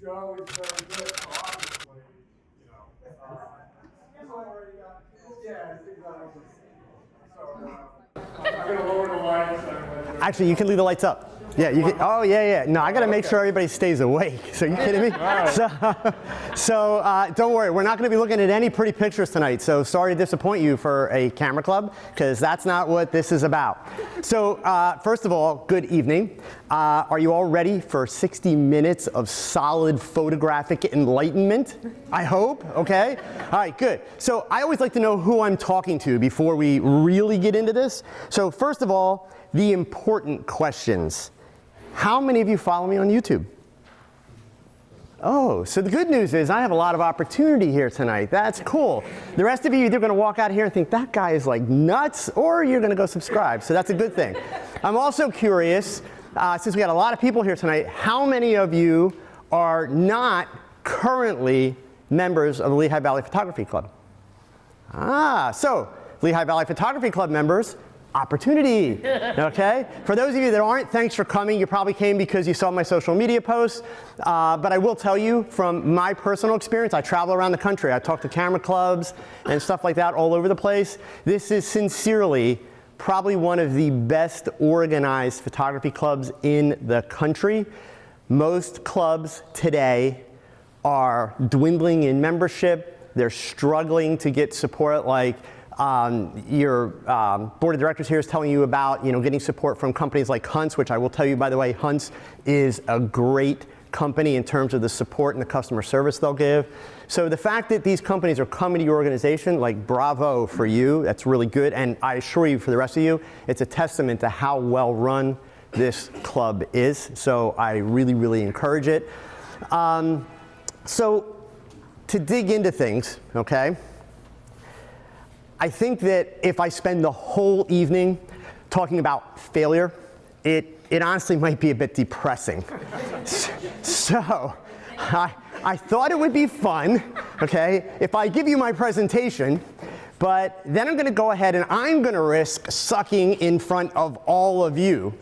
Joe is very good, so obviously, he's already got, yeah, I think that was, so, I'm going to lower the lights. Actually, you can leave the lights up. Yeah, you can, oh yeah. No, I got to make sure everybody stays awake. So you kidding me? Right. So don't worry, we're not going to be looking at any pretty pictures tonight. So sorry to disappoint you for a camera club, because that's not what this is about. So first of all, good evening. Are you all ready for 60 minutes of solid photographic enlightenment? I hope. Okay. All right. Good. So I always like to know who I'm talking to before we really get into this. So first of all, the important questions. How many of you follow me on YouTube? Oh, so the good news is I have a lot of opportunity here tonight. That's cool. The rest of you, either going to walk out here and think that guy is like nuts, or you're going to go subscribe. So that's a good thing. I'm also curious, since we got a lot of people here tonight, how many of you are not currently members of the Lehigh Valley Photography Club? So Lehigh Valley Photography Club members, opportunity, okay? For those of you that aren't, thanks for coming. You probably came because you saw my social media posts, but I will tell you from my personal experience, I travel around the country. I talk to camera clubs and stuff like that all over the place. This is sincerely probably one of the best organized photography clubs in the country. Most clubs today are dwindling in membership. They're struggling to get support, like your board of directors here is telling you about, getting support from companies like Hunt's, which I will tell you, by the way, Hunt's is a great company in terms of the support and the customer service they'll give. So the fact that these companies are coming to your organization, like, bravo for you. That's really good. And I assure you, for the rest of you, it's a testament to how well run this club is. So I really, really encourage it. So to dig into things, okay? I think that if I spend the whole evening talking about failure, it honestly might be a bit depressing. So I thought it would be fun, okay, if I give you my presentation, but then I'm going to go ahead and I'm going to risk sucking in front of all of you.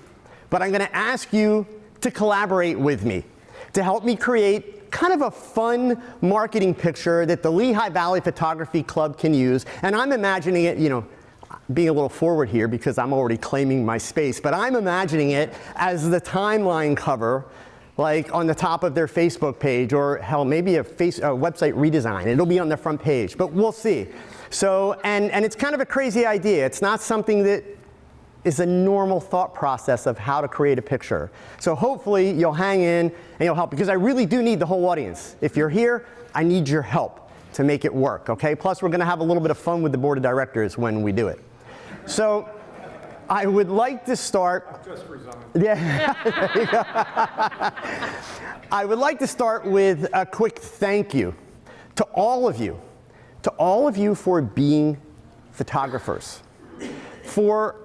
But I'm going to ask you to collaborate with me to help me create kind of a fun marketing picture that the Lehigh Valley Photography Club can use. And I'm imagining it, being a little forward here because I'm already claiming my space, but I'm imagining it as the timeline cover, like on the top of their Facebook page, or hell, maybe a website redesign. It'll be on the front page, but we'll see. So, and it's kind of a crazy idea. It's not something that is a normal thought process of how to create a picture. So hopefully you'll hang in and you'll help, because I really do need the whole audience. If you're here, I need your help to make it work, okay? Plus we're going to have a little bit of fun with the board of directors when we do it. So I would like to start. I've just resigned. Yeah, there you go. I would like to start with a quick thank you to all of you for being photographers, for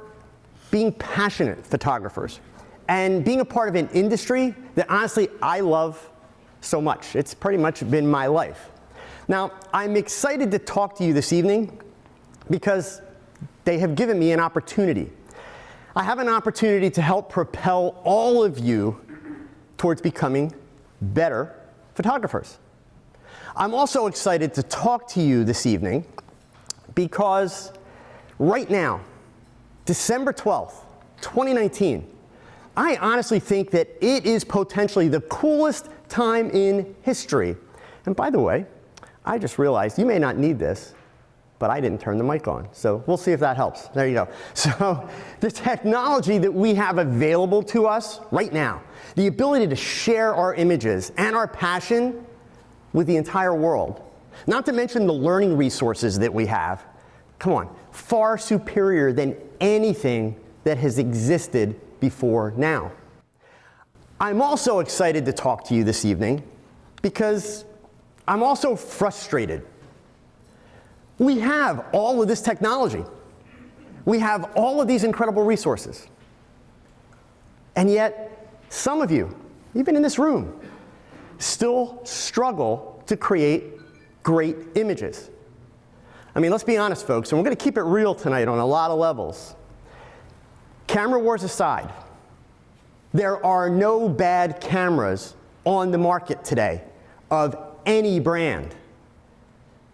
being passionate photographers, and being a part of an industry that honestly I love so much. It's pretty much been my life. Now, I'm excited to talk to you this evening because they have given me an opportunity. I have an opportunity to help propel all of you towards becoming better photographers. I'm also excited to talk to you this evening because right now, December 12th, 2019, I honestly think that it is potentially the coolest time in history. And by the way, I just realized you may not need this, but I didn't turn the mic on. So we'll see if that helps. There you go. So the technology that we have available to us right now, the ability to share our images and our passion with the entire world, not to mention the learning resources that we have, come on, far superior than anything that has existed before now. I'm also excited to talk to you this evening because I'm also frustrated. We have all of this technology. We have all of these incredible resources. And yet, some of you, even in this room, still struggle to create great images. I mean, let's be honest, folks, and we're going to keep it real tonight on a lot of levels. Camera wars aside, there are no bad cameras on the market today of any brand.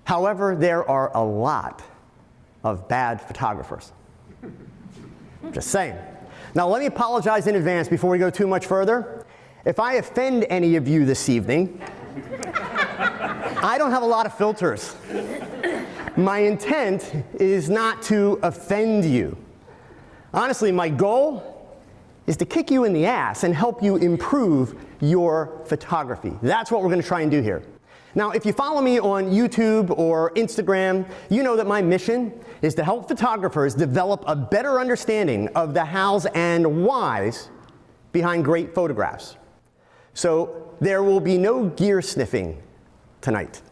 However, there are a lot of bad photographers. Just saying. Now let me apologize in advance before we go too much further. If I offend any of you this evening, I don't have a lot of filters. My intent is not to offend you. Honestly, my goal is to kick you in the ass and help you improve your photography. That's what we're going to try and do here. Now, if you follow me on YouTube or Instagram, you know that my mission is to help photographers develop a better understanding of the hows and whys behind great photographs. So there will be no gear sniffing tonight.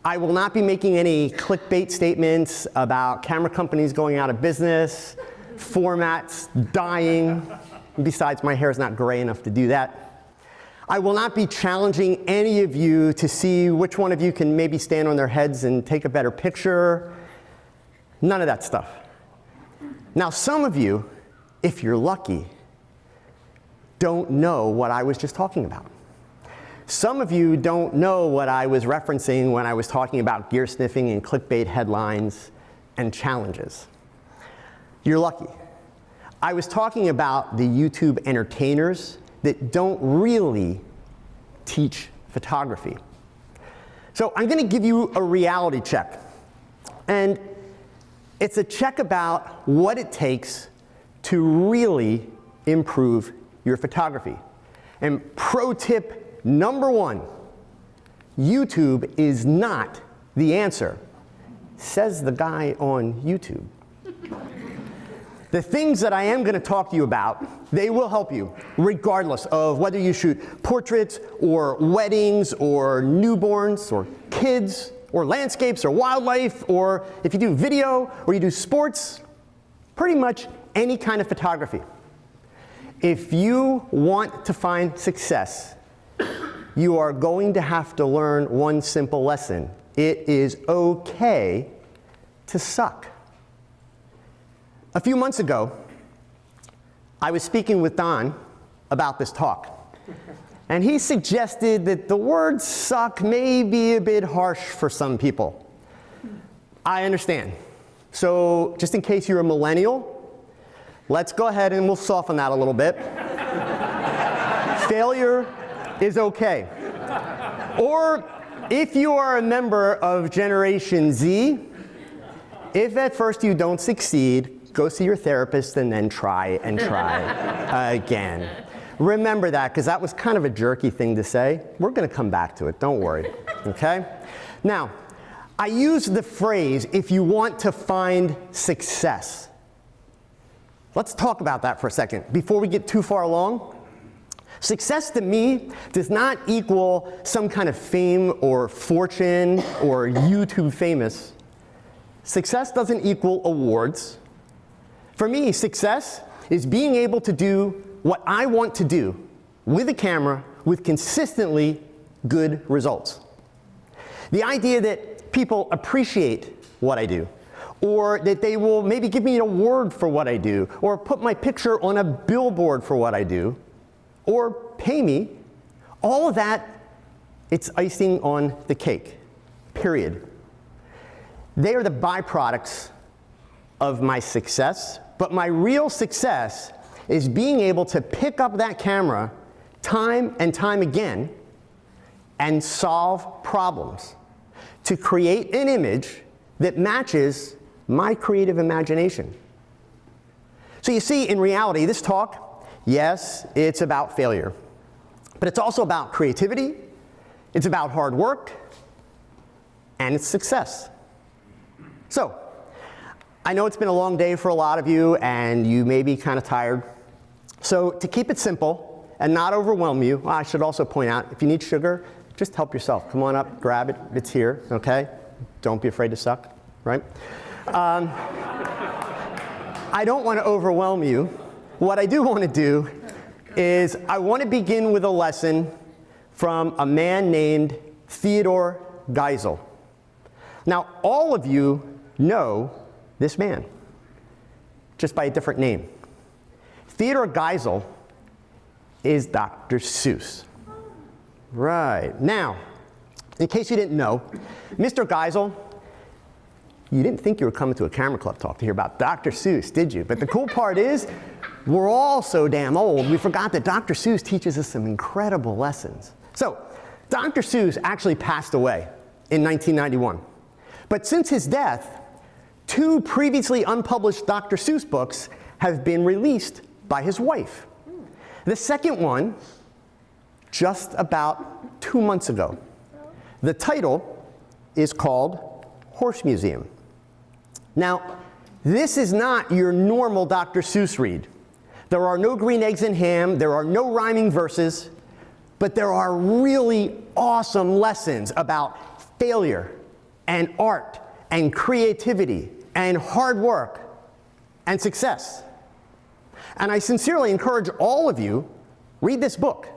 I will not be making any clickbait statements about camera companies going out of business, formats dying. Besides, my hair is not gray enough to do that. I will not be challenging any of you to see which one of you can maybe stand on their heads and take a better picture. None of that stuff. Now, some of you, if you're lucky, don't know what I was just talking about. Some of you don't know what I was referencing when I was talking about gear sniffing and clickbait headlines and challenges. You're lucky. I was talking about the YouTube entertainers that don't really teach photography. So I'm going to give you a reality check. And it's a check about what it takes to really improve your photography. And pro tip number one, YouTube is not the answer, says the guy on YouTube. The things that I am going to talk to you about, they will help you, regardless of whether you shoot portraits or weddings or newborns or kids or landscapes or wildlife, or if you do video or you do sports, pretty much any kind of photography. If you want to find success, you are going to have to learn one simple lesson. It is okay to suck. A few months ago, I was speaking with Don about this talk, and he suggested that the word suck may be a bit harsh for some people. I understand. So just in case you're a millennial, let's go ahead and we'll soften that a little bit. Failure is okay. Or if you are a member of Generation Z, if at first you don't succeed, go see your therapist and then try and try again. Remember that, because that was kind of a jerky thing to say. We're going to come back to it, don't worry, okay? Now, I use the phrase, if you want to find success. Let's talk about that for a second before we get too far along. Success to me does not equal some kind of fame or fortune or YouTube famous. Success doesn't equal awards. For me, success is being able to do what I want to do with a camera with consistently good results. The idea that people appreciate what I do, or that they will maybe give me an award for what I do, or put my picture on a billboard for what I do, or pay me, all of that, it's icing on the cake, period. They are the byproducts of my success, but my real success is being able to pick up that camera time and time again and solve problems to create an image that matches my creative imagination. So you see, in reality, this talk, yes, it's about failure, but it's also about creativity, it's about hard work, and it's success. So, I know it's been a long day for a lot of you, and you may be kind of tired. So to keep it simple and not overwhelm you, I should also point out, if you need sugar, just help yourself. Come on up, grab it, it's here, okay? Don't be afraid to suck, right? I don't want to overwhelm you. What I do want to do is I want to begin with a lesson from a man named Theodore Geisel. Now, all of you know this man, just by a different name. Theodore Geisel is Dr. Seuss. Right. Now, in case you didn't know, Mr. Geisel, you didn't think you were coming to a camera club talk to hear about Dr. Seuss, did you? But the cool part is, we're all so damn old, we forgot that Dr. Seuss teaches us some incredible lessons. So, Dr. Seuss actually passed away in 1991. But since his death, 2 previously unpublished Dr. Seuss books have been released by his wife. The second one, just about 2 months ago. The title is called Horse Museum. Now, this is not your normal Dr. Seuss read. There are no green eggs and ham, there are no rhyming verses, but there are really awesome lessons about failure and art and creativity and hard work and success. And I sincerely encourage all of you, read this book.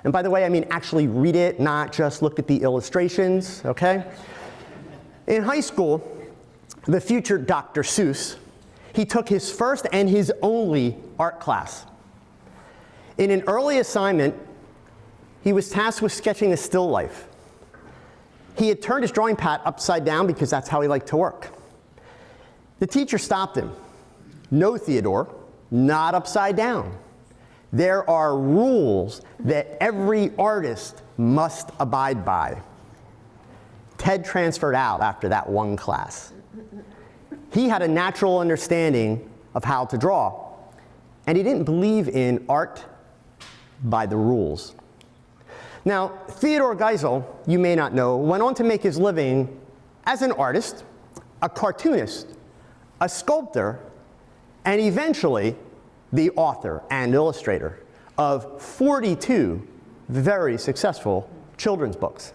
And by the way, I mean actually read it, not just look at the illustrations, okay? In high school, the future Dr. Seuss, he took his first and his only art class. In an early assignment, he was tasked with sketching a still life. He had turned his drawing pad upside down because that's how he liked to work. The teacher stopped him. No, Theodore, not upside down. There are rules that every artist must abide by. Ted transferred out after that one class. He had a natural understanding of how to draw, and he didn't believe in art by the rules. Now, Theodore Geisel, you may not know, went on to make his living as an artist, a cartoonist, a sculptor, and eventually the author and illustrator of 42 very successful children's books.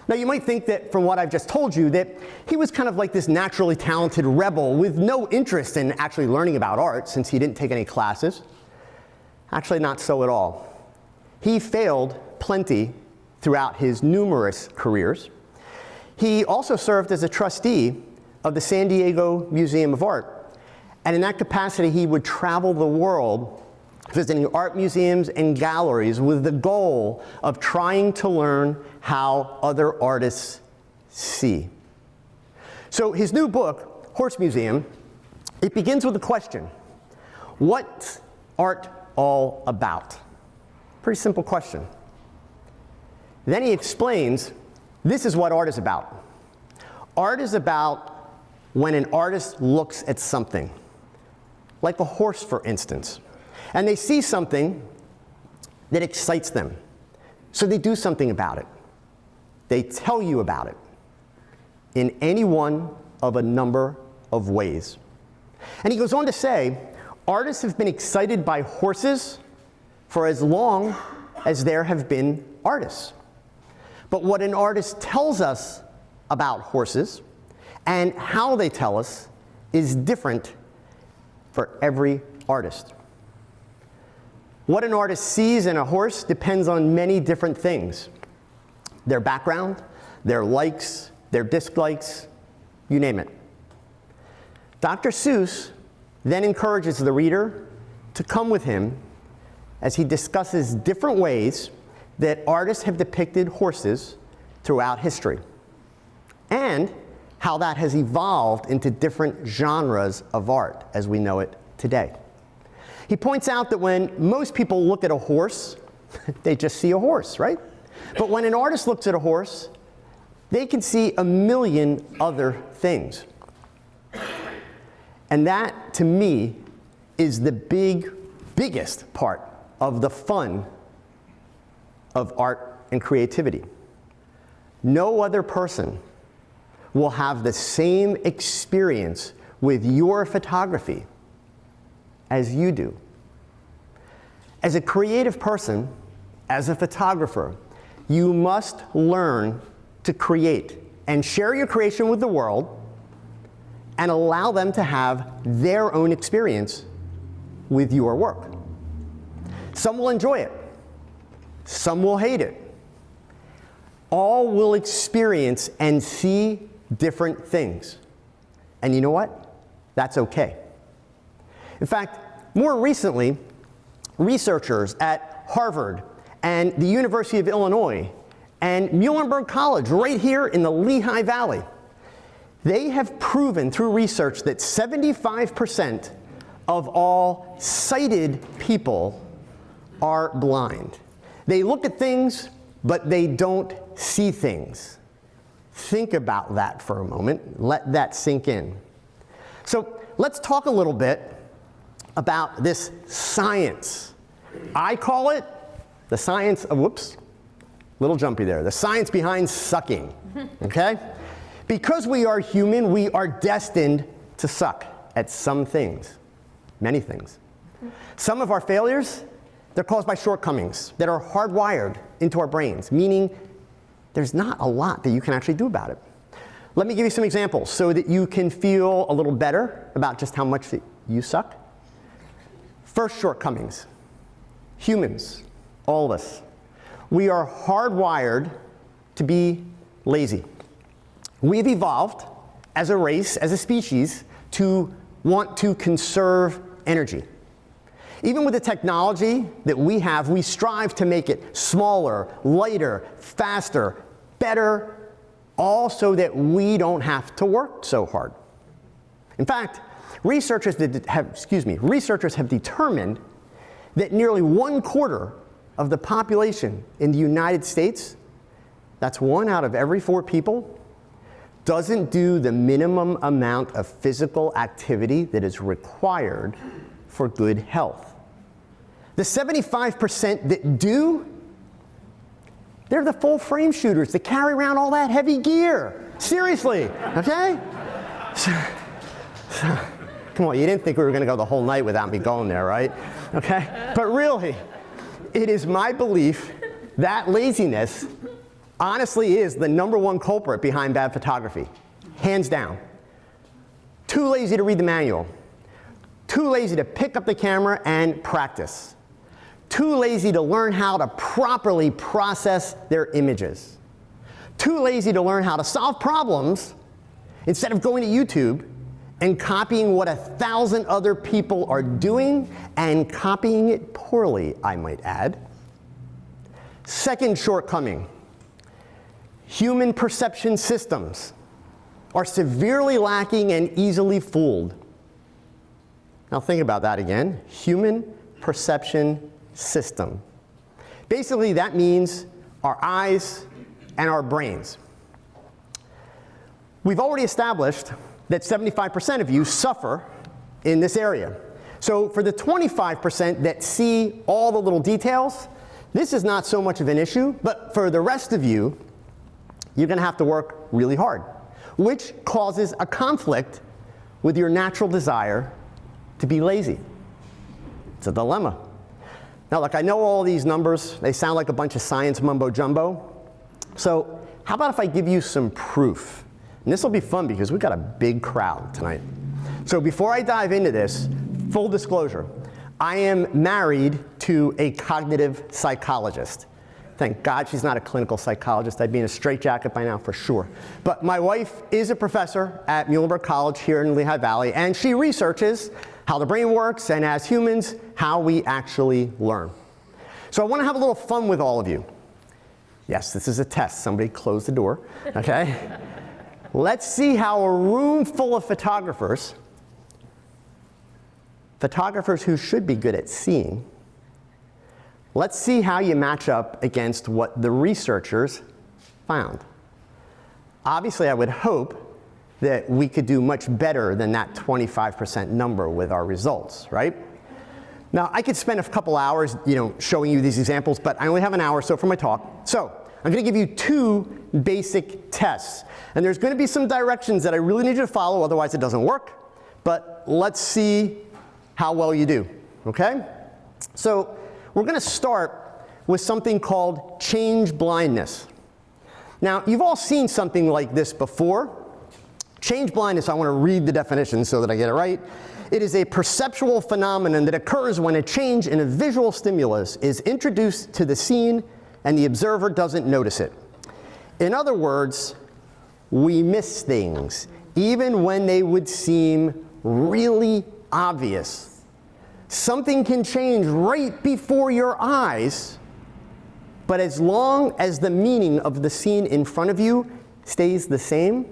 Now, you might think that from what I've just told you that he was kind of like this naturally talented rebel with no interest in actually learning about art since he didn't take any classes. Actually, not so at all. He failed plenty throughout his numerous careers. He also served as a trustee of the San Diego Museum of Art. And in that capacity, he would travel the world visiting art museums and galleries with the goal of trying to learn how other artists see. So his new book, Horse Museum, it begins with a question. What's art all about? Pretty simple question. Then he explains, this is what art is about. Art is about when an artist looks at something, like a horse, for instance, and they see something that excites them. So they do something about it. They tell you about it in any one of a number of ways. And he goes on to say, artists have been excited by horses for as long as there have been artists. But what an artist tells us about horses and how they tell us is different for every artist. What an artist sees in a horse depends on many different things. Their background, their likes, their dislikes, you name it. Dr. Seuss then encourages the reader to come with him as he discusses different ways that artists have depicted horses throughout history, and how that has evolved into different genres of art as we know it today. He points out that when most people look at a horse, they just see a horse, right? But when an artist looks at a horse, they can see a million other things. And that, to me, is the biggest part of the fun of art and creativity. No other person will have the same experience with your photography as you do. As a creative person, as a photographer, you must learn to create and share your creation with the world and allow them to have their own experience with your work. Some will enjoy it. Some will hate it. All will experience and see different things. And you know what? That's okay. In fact, more recently, researchers at Harvard and the University of Illinois and Muhlenberg College right here in the Lehigh Valley, they have proven through research that 75% of all sighted people are blind. They look at things, but they don't see things. Think about that for a moment. Let that sink in. So let's talk a little bit about this science. I call it the science of, whoops, little jumpy there, the science behind sucking, okay? Because we are human, we are destined to suck at some things, many things. Some of our failures, they're caused by shortcomings that are hardwired into our brains, meaning there's not a lot that you can actually do about it. Let me give you some examples so that you can feel a little better about just how much that you suck. First, shortcomings. Humans, all of us, we are hardwired to be lazy. We've evolved as a race, as a species, to want to conserve energy. Even with the technology that we have, we strive to make it smaller, lighter, faster, better, all so that we don't have to work so hard. In fact, researchers have determined that nearly 1/4 of the population in the United States, that's 1 out of every 4 people, doesn't do the minimum amount of physical activity that is required for good health. The 75% that do, they're the full frame shooters that carry around all that heavy gear. Seriously, okay? Come on, you didn't think we were going to go the whole night without me going there, right? Okay? But really, it is my belief that laziness honestly is the #1 culprit behind bad photography. Hands down. Too lazy to read the manual. Too lazy to pick up the camera and practice. Too lazy to learn how to properly process their images. Too lazy to learn how to solve problems instead of going to YouTube and copying what 1,000 other people are doing and copying it poorly, I might add. Second shortcoming, human perception systems are severely lacking and easily fooled. Now think about that again. Human perception system. Basically, that means our eyes and our brains. We've already established that 75% of you suffer in this area. So for the 25% that see all the little details, this is not so much of an issue, but for the rest of you, you're going to have to work really hard, which causes a conflict with your natural desire to be lazy. It's a dilemma. Now, look, I know all these numbers, they sound like a bunch of science mumbo jumbo. So how about if I give you some proof? And this will be fun because we've got a big crowd tonight. So before I dive into this, full disclosure, I am married to a cognitive psychologist. Thank God she's not a clinical psychologist. I'd be in a straitjacket by now for sure. But my wife is a professor at Muhlenberg College here in Lehigh Valley, and she researches how the brain works and as humans, how we actually learn. So I want to have a little fun with all of you. Yes, this is a test. Somebody close the door, okay? Let's see how a room full of photographers who should be good at seeing, let's see how you match up against what the researchers found. Obviously, I would hope that we could do much better than that 25% number with our results, right? Now, I could spend a couple hours, showing you these examples, but I only have an hour or so for my talk. So I'm going to give you 2 basic tests. And there's going to be some directions that I really need you to follow, otherwise it doesn't work. But let's see how well you do, okay? So we're going to start with something called change blindness. Now, you've all seen something like this before. Change blindness, I want to read the definition so that I get it right. It is a perceptual phenomenon that occurs when a change in a visual stimulus is introduced to the scene and the observer doesn't notice it. In other words, we miss things, even when they would seem really obvious. Something can change right before your eyes, But as long as the meaning of the scene in front of you stays the same,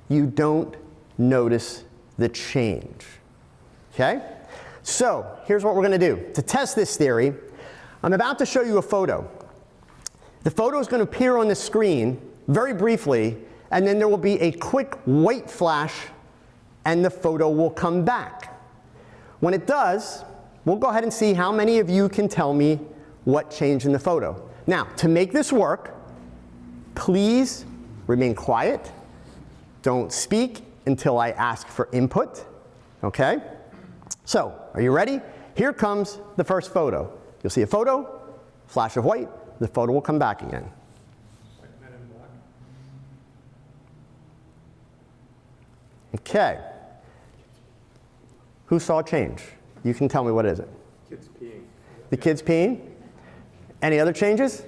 you don't notice the change. Okay? So here's what we're going to do. To test this theory, I'm about to show you a photo. The photo is going to appear on the screen very briefly, and then there will be a quick white flash, and the photo will come back. When it does, we'll go ahead and see how many of you can tell me what changed in the photo. Now, to make this work, please remain quiet. Don't speak until I ask for input. Okay? So, are you ready? Here comes the first photo. You'll see a photo, flash of white, the photo will come back again. Okay. Who saw change? You can tell me what is it. Kids peeing. The kids peeing? Any other changes?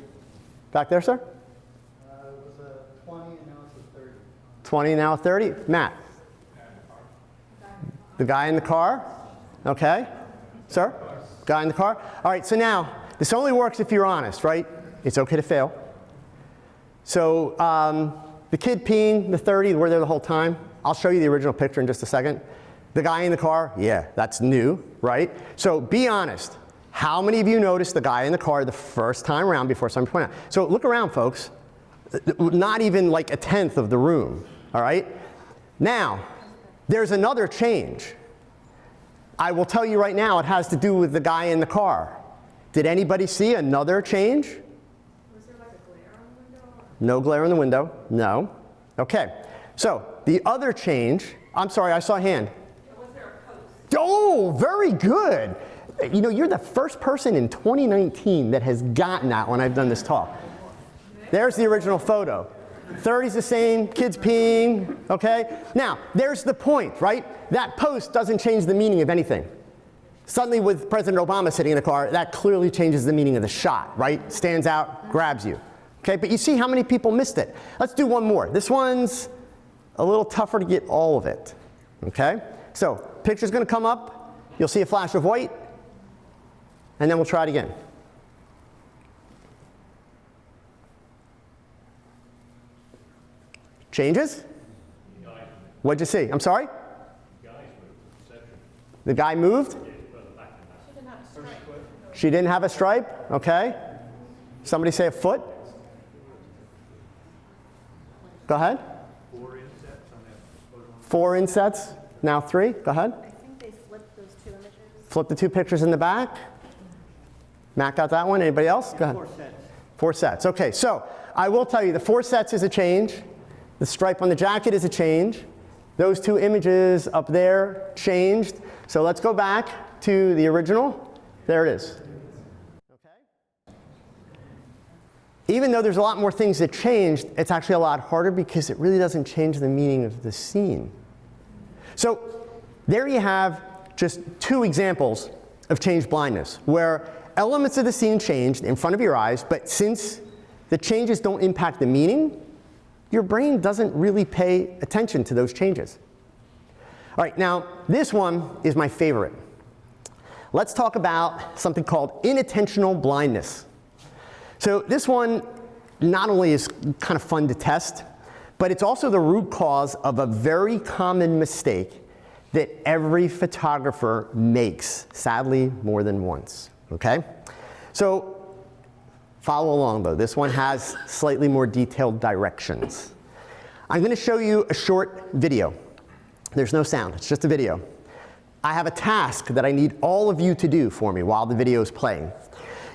Back there, sir? It was a 20 and now it's a 30. 20, now 30. Matt? The guy in the car? Okay. Sir? Guy in the car? All right, so now, this only works if you're honest, right? It's okay to fail. So the kid peeing, the 30, were there the whole time. I'll show you the original picture in just a second. The guy in the car, yeah, that's new, right? So be honest. How many of you noticed the guy in the car the first time around before somebody pointed out? So look around, folks. Not even like a tenth of the room, all right? Now, there's another change. I will tell you right now, it has to do with the guy in the car. Did anybody see another change? Was there like a glare on the window? No glare in the window, no. Okay, so the other change, I'm sorry, I saw a hand. Was there a post? Oh, very good. You know, you're the first person in 2019 that has gotten that when I've done this talk. There's the original photo. 30's the same, kids peeing, okay? Now, there's the point, right? That post doesn't change the meaning of anything. Suddenly with President Obama sitting in the car, that clearly changes the meaning of the shot, right? Stands out, grabs you. Okay, but you see how many people missed it. Let's do one more. This one's a little tougher to get all of it, okay? So, picture's gonna come up, you'll see a flash of white, and then we'll try it again. Changes? What'd you see? I'm sorry? The guy moved? She didn't have a stripe? Okay. Somebody say a foot? Go ahead. 4 insets on that. 4 insets, now 3. Go ahead. I think they flipped those two images. Flip the 2 pictures in the back. Matt got that one. Anybody else? Go ahead. 4 sets. 4 sets. Okay, so I will tell you the 4 sets is a change. The stripe on the jacket is a change. Those 2 images up there changed. So let's go back to the original. There it is. Okay. Even though there's a lot more things that changed, it's actually a lot harder because it really doesn't change the meaning of the scene. So there you have just 2 examples of changed blindness, where elements of the scene changed in front of your eyes, but since the changes don't impact the meaning, your brain doesn't really pay attention to those changes. All right, now this one is my favorite. Let's talk about something called inattentional blindness. So this one not only is kind of fun to test, but it's also the root cause of a very common mistake that every photographer makes, sadly, more than once, okay? So follow along though. This one has slightly more detailed directions. I'm going to show you a short video. There's no sound, it's just a video. I have a task that I need all of you to do for me while the video is playing.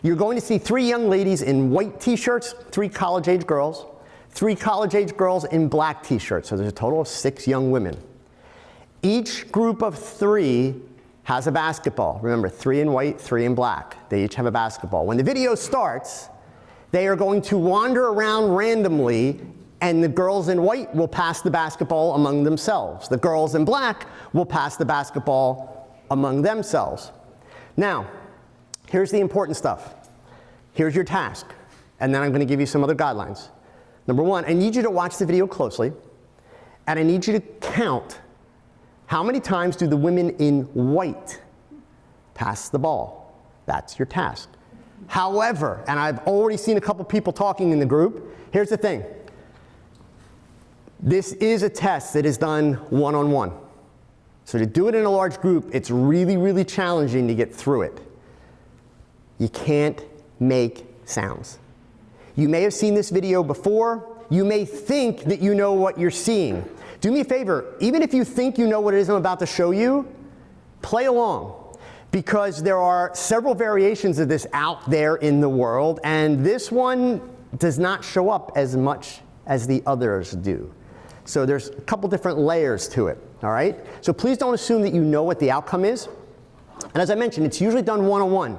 You're going to see 3 young ladies in white t-shirts, 3 college-age girls, 3 college-age girls in black t-shirts. So there's a total of 6 young women. Each group of 3 has a basketball. Remember, 3 in white, 3 in black. They each have a basketball. When the video starts, they are going to wander around randomly, and the girls in white will pass the basketball among themselves. The girls in black will pass the basketball among themselves. Now, here's the important stuff. Here's your task, and then I'm going to give you some other guidelines. Number 1, I need you to watch the video closely, and I need you to count how many times do the women in white pass the ball. That's your task. However, and I've already seen a couple people talking in the group, here's the thing. This is a test that is done one-on-one. So to do it in a large group, it's really, really challenging to get through it. You can't make sounds. You may have seen this video before. You may think that you know what you're seeing. Do me a favor, even if you think you know what it is I'm about to show you, play along. Because there are several variations of this out there in the world, and this one does not show up as much as the others do. So there's a couple different layers to it, all right? So please don't assume that you know what the outcome is. And as I mentioned, it's usually done one-on-one.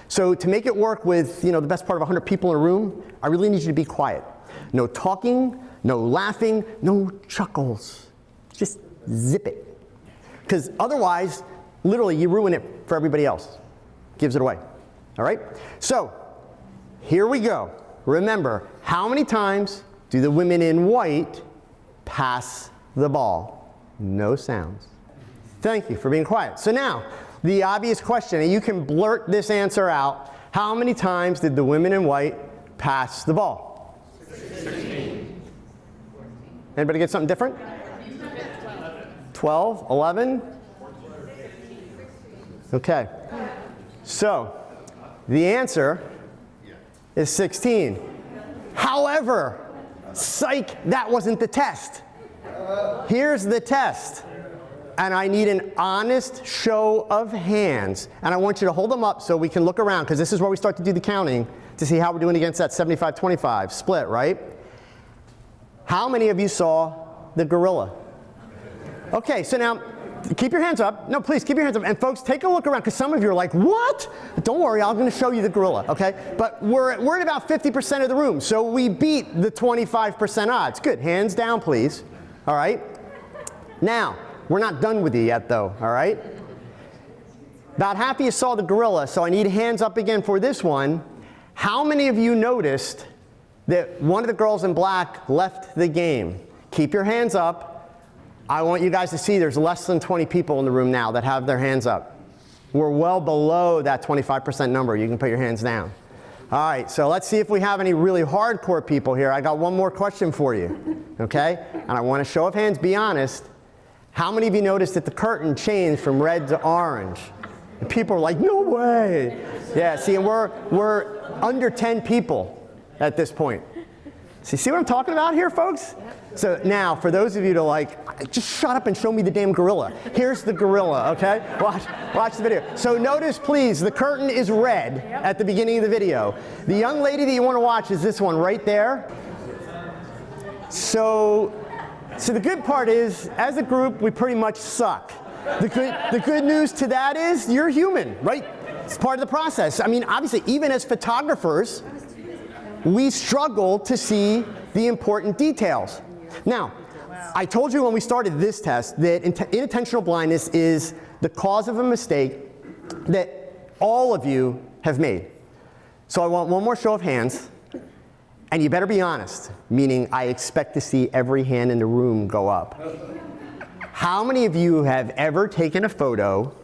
So to make it work with, the best part of 100 people in a room, I really need you to be quiet. No talking, no laughing, no chuckles. Just zip it. Because otherwise, literally, you ruin it for everybody else. Gives it away. All right? So, here we go. Remember, how many times do the women in white pass the ball? No sounds. Thank you for being quiet. So now, the obvious question, and you can blurt this answer out. How many times did the women in white pass the ball? 16. Anybody get something different? 12, 11? Okay. So, the answer is 16. However, psych, that wasn't the test. Here's the test. And I need an honest show of hands. And I want you to hold them up so we can look around, because this is where we start to do the counting to see how we're doing against that 75-25 split, right? How many of you saw the gorilla? Okay, so now keep your hands up. No, please keep your hands up. And folks, take a look around, because some of you are like, what? Don't worry, I'm going to show you the gorilla, okay? But we're at about 50% of the room, so we beat the 25% odds. Good, hands down, please. All right? Now, we're not done with you yet, though, all right? About half of you saw the gorilla, so I need hands up again for this one. How many of you noticed that one of the girls in black left the game? Keep your hands up. I want you guys to see there's less than 20 people in the room now that have their hands up. We're well below that 25% number. You can put your hands down. All right, so let's see if we have any really hardcore people here. I got one more question for you, okay? And I want a show of hands, be honest. How many of you noticed that the curtain changed from red to orange? And people are like, no way. Yeah, see, and we're under 10 people at this point. See what I'm talking about here, folks? So now, for those of you to just shut up and show me the damn gorilla. Here's the gorilla, okay? Watch the video. So notice, please, the curtain is red at the beginning of the video. The young lady that you want to watch is this one right there. So the good part is, as a group, we pretty much suck. The good news to that is you're human, right? It's part of the process. I mean, obviously, even as photographers, we struggle to see the important details. Now, I told you when we started this test that inattentional blindness is the cause of a mistake that all of you have made. So I want one more show of hands. And you better be honest, meaning I expect to see every hand in the room go up. How many of you have ever taken a photo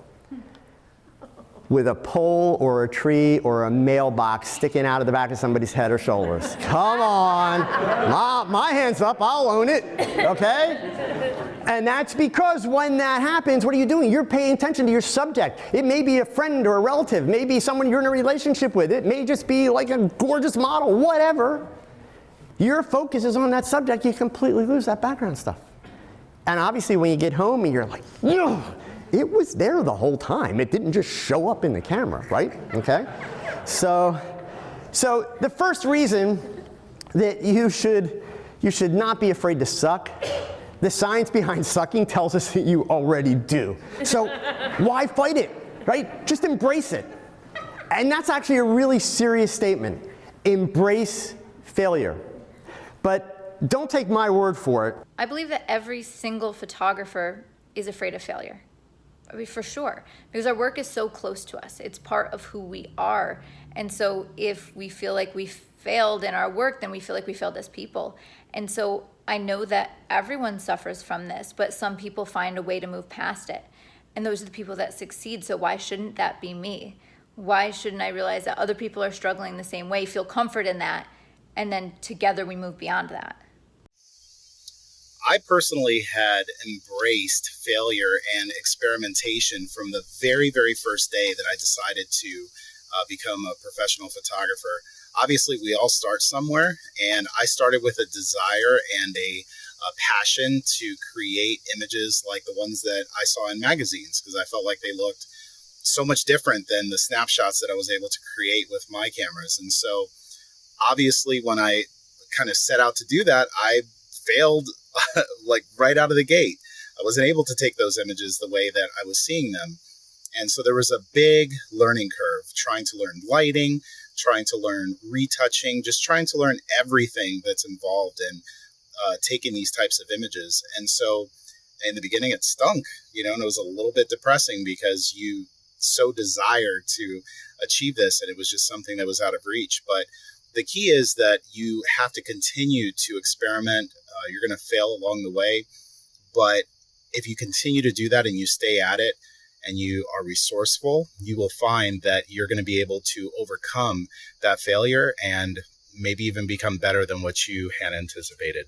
with a pole or a tree or a mailbox sticking out of the back of somebody's head or shoulders? Come on. My hand's up, I'll own it, okay? And that's because when that happens, what are you doing? You're paying attention to your subject. It may be a friend or a relative, maybe someone you're in a relationship with. It may just be like a gorgeous model, whatever. Your focus is on that subject, you completely lose that background stuff. And obviously when you get home and you're like, no, it was there the whole time. It didn't just show up in the camera, right? Okay? So the first reason that you should not be afraid to suck, the science behind sucking tells us that you already do. So why fight it, right? Just embrace it. And that's actually a really serious statement. Embrace failure. But don't take my word for it. I believe that every single photographer is afraid of failure. I mean, for sure, because our work is so close to us. It's part of who we are. And so if we feel like we failed in our work, then we feel like we failed as people. And so I know that everyone suffers from this, but some people find a way to move past it. And those are the people that succeed. So why shouldn't that be me? why shouldn't I realize that other people are struggling the same way, feel comfort in that, and then together we move beyond that? I personally had embraced failure and experimentation from the very, very first day that I decided to become a professional photographer. Obviously, we all start somewhere, and I started with a desire and a passion to create images like the ones that I saw in magazines, because I felt like they looked so much different than the snapshots that I was able to create with my cameras. And so obviously when I kind of set out to do that, I failed like right out of the gate. I wasn't able to take those images the way that I was seeing them. And so there was a big learning curve, trying to learn lighting, trying to learn retouching, just trying to learn everything that's involved in taking these types of images. And so in the beginning it stunk, and it was a little bit depressing because you so desire to achieve this, and it was just something that was out of reach. But the key is that you have to continue to experiment. You're going to fail along the way, but if you continue to do that and you stay at it and you are resourceful, you will find that you're going to be able to overcome that failure and maybe even become better than what you had anticipated.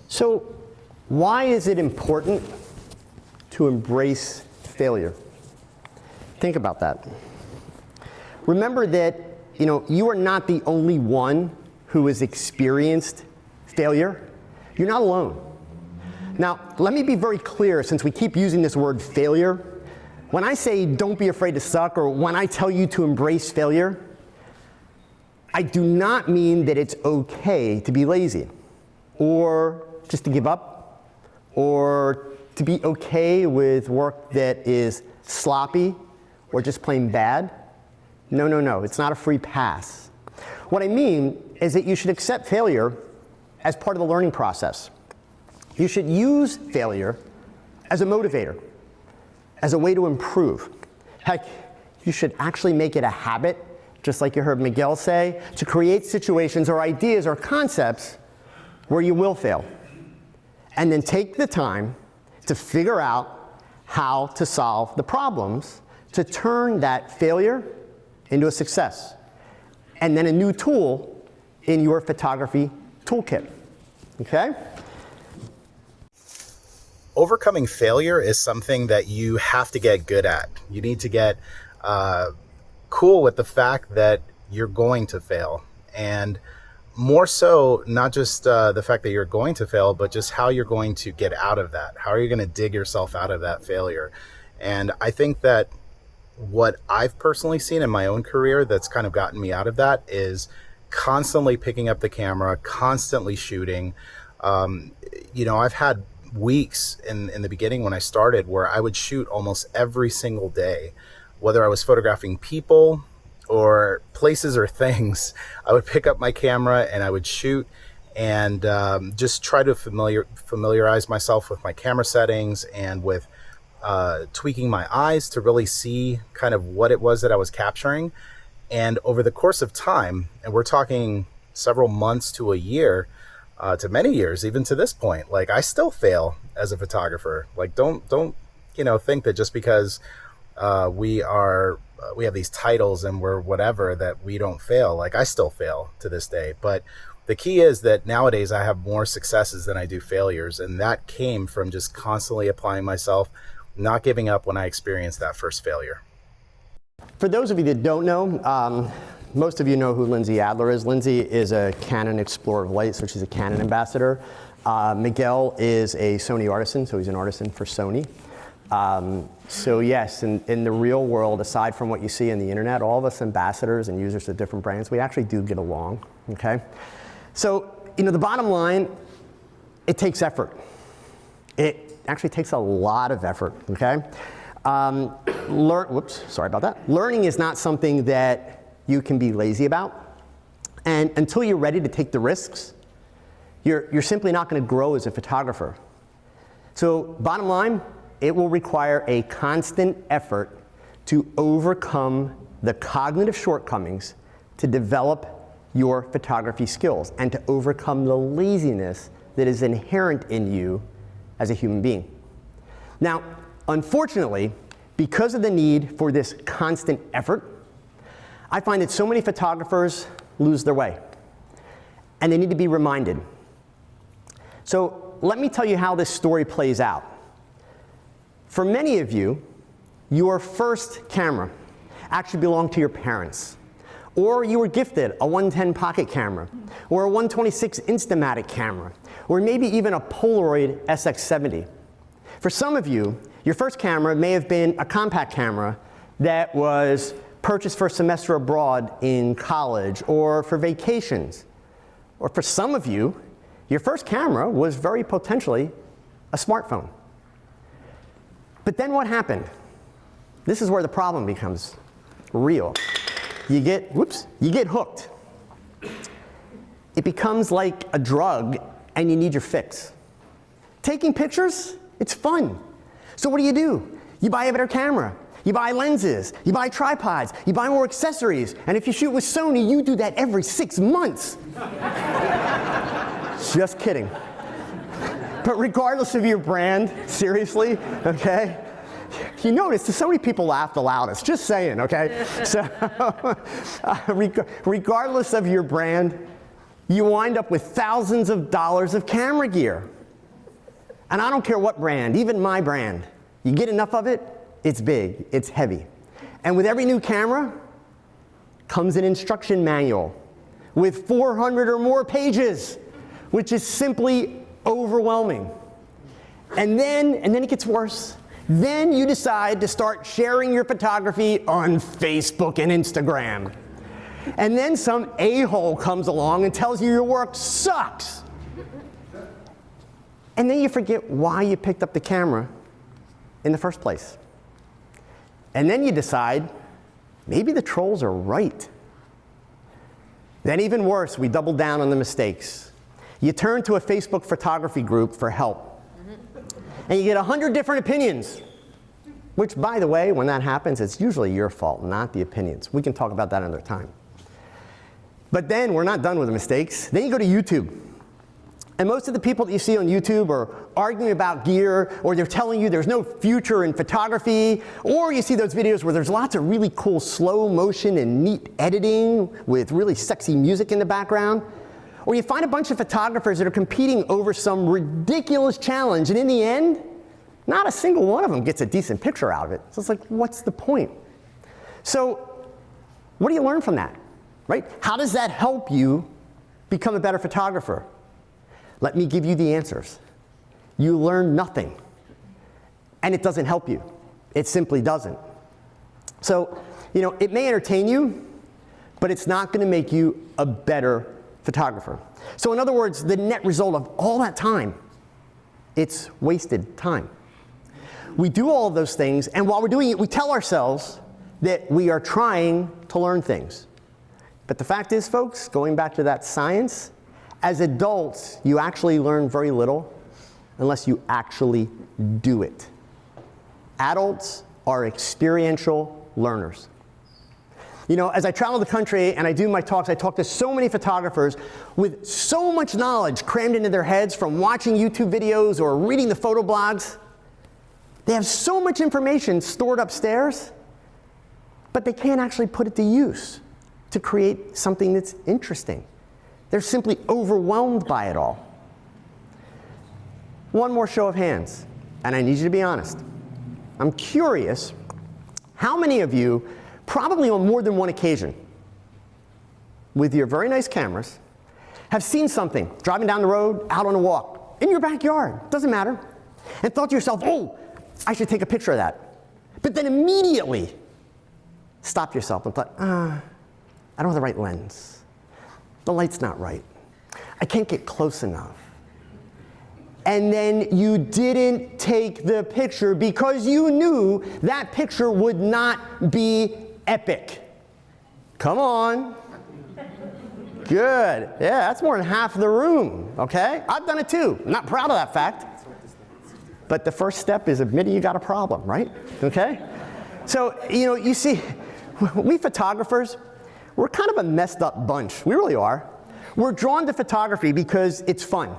So why is it important to embrace failure? Think about that. Remember that, you are not the only one who has experienced failure. You're not alone. Now, let me be very clear, since we keep using this word failure. When I say don't be afraid to suck, or when I tell you to embrace failure, I do not mean that it's okay to be lazy, or just to give up, or to be okay with work that is sloppy or just plain bad. No, it's not a free pass. What I mean is that you should accept failure as part of the learning process. You should use failure as a motivator, as a way to improve. Heck, you should actually make it a habit, just like you heard Miguel say, to create situations or ideas or concepts where you will fail. And then take the time to figure out how to solve the problems to turn that failure into a success, and then a new tool in your photography toolkit. Okay? Overcoming failure is something that you have to get good at. You need to get cool with the fact that you're going to fail, and more so, not just the fact that you're going to fail, but just how you're going to get out of that. How are you going to dig yourself out of that failure? And I think that what I've personally seen in my own career that's kind of gotten me out of that is constantly picking up the camera, constantly shooting. I've had weeks in the beginning when I started where I would shoot almost every single day, whether I was photographing people or places or things. I would pick up my camera and I would shoot and just try to familiarize myself with my camera settings and with tweaking my eyes to really see kind of what it was that I was capturing. And over the course of time, and we're talking several months to a year, to many years, even to this point, like I still fail as a photographer. Like don't think that just because we have these titles and we're whatever that we don't fail. Like I still fail to this day. But the key is that nowadays I have more successes than I do failures, and that came from just constantly applying myself, not giving up when I experienced that first failure. For those of you that don't know, most of you know who Lindsay Adler is. Lindsay is a Canon Explorer of Light, so she's a Canon ambassador. Miguel is a Sony artisan, so he's an artisan for Sony. So yes, in the real world, aside from what you see on the internet, all of us ambassadors and users of different brands, we actually do get along, okay? So, the bottom line, it takes effort. It actually takes a lot of effort, okay? Sorry about that. Learning is not something that you can be lazy about. And until you're ready to take the risks, you're simply not going to grow as a photographer. So bottom line, it will require a constant effort to overcome the cognitive shortcomings to develop your photography skills and to overcome the laziness that is inherent in you as a human being. Now, unfortunately, because of the need for this constant effort, I find that so many photographers lose their way, and they need to be reminded. So let me tell you how this story plays out. For many of you, your first camera actually belonged to your parents. Or you were gifted a 110 pocket camera, or a 126 Instamatic camera, or maybe even a Polaroid SX70. For some of you, your first camera may have been a compact camera that was purchased for a semester abroad in college or for vacations. Or for some of you, your first camera was very potentially a smartphone. But then what happened? This is where the problem becomes real. You get hooked. It becomes like a drug and you need your fix. Taking pictures, it's fun. So what do? You buy a better camera. You buy lenses. You buy tripods. You buy more accessories. And if you shoot with Sony, you do that every 6 months. Just kidding. But regardless of your brand, seriously, okay? You notice that so many people laugh the loudest. Just saying, okay? So, regardless of your brand, you wind up with thousands of dollars of camera gear. And I don't care what brand, even my brand. You get enough of it, it's big, it's heavy. And with every new camera comes an instruction manual with 400 or more pages, which is simply overwhelming. And then it gets worse. Then you decide to start sharing your photography on Facebook and Instagram. And then some a-hole comes along and tells you your work sucks. And then you forget why you picked up the camera in the first place. And then you decide, maybe the trolls are right. Then even worse, we double down on the mistakes. You turn to a Facebook photography group for help. And you get 100 different opinions, which, by the way, when that happens, it's usually your fault, not the opinions. We can talk about that another time. But then we're not done with the mistakes. Then you go to YouTube. And most of the people that you see on YouTube are arguing about gear, or they're telling you there's no future in photography, or you see those videos where there's lots of really cool slow motion and neat editing with really sexy music in the background. Or you find a bunch of photographers that are competing over some ridiculous challenge, and in the end, not a single one of them gets a decent picture out of it. So it's like, what's the point? So what do you learn from that, right? How does that help you become a better photographer? Let me give you the answers. You learn nothing, and it doesn't help you. It simply doesn't. So, it may entertain you, but it's not going to make you a better photographer. So in other words, the net result of all that time, it's wasted time. We do all of those things, and while we're doing it, we tell ourselves that we are trying to learn things. But the fact is, folks, going back to that science, as adults, you actually learn very little unless you actually do it. Adults are experiential learners. As I travel the country and I do my talks, I talk to so many photographers with so much knowledge crammed into their heads from watching YouTube videos or reading the photo blogs. They have so much information stored upstairs, but they can't actually put it to use to create something that's interesting. They're simply overwhelmed by it all. One more show of hands, and I need you to be honest. I'm curious, how many of you, probably on more than one occasion, with your very nice cameras, have seen something driving down the road, out on a walk, in your backyard, doesn't matter, and thought to yourself, oh, I should take a picture of that. But then immediately stopped yourself and thought, I don't have the right lens. The light's not right. I can't get close enough. And then you didn't take the picture because you knew that picture would not be epic. Come on. Good. Yeah, that's more than half the room, okay? I've done it too. I'm not proud of that fact. But the first step is admitting you got a problem, right? Okay? So, you see, we photographers, we're kind of a messed up bunch. We really are. We're drawn to photography because it's fun.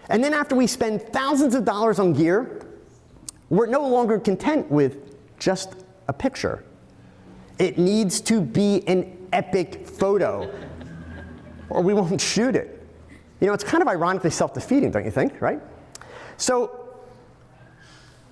And then after we spend thousands of dollars on gear, we're no longer content with just a picture. It needs to be an epic photo, or we won't shoot it. You know, it's kind of ironically self-defeating, don't you think, right? So